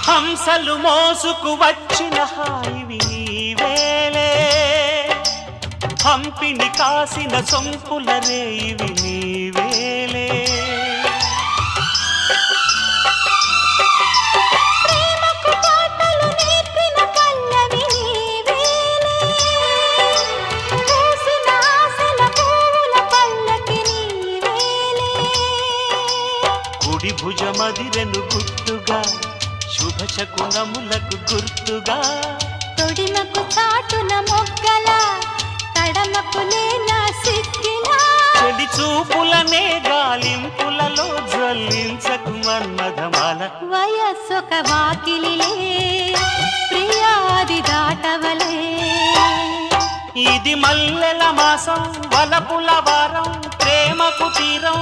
హంసలు మోసుకు వచ్చిన హాయివి నీవేలే హంపిని కాసిన సొంపుల రేయివి నీవేలే కుడి భుజమదిరెను గుర్తుగా శుభశకునములకు గుర్తుగా తొడిమకు చాటున మొగ్గల తడమకు నేనా సిక్కినా చెడి చూపులనే గాలింపులలో జ్వలించకు మన్మథమాల వయస్సొక వాకిలిలే ప్రియాది దాటవలే ఇది మల్లెల మాసం వలపుల వారం ప్రేమకు తీరం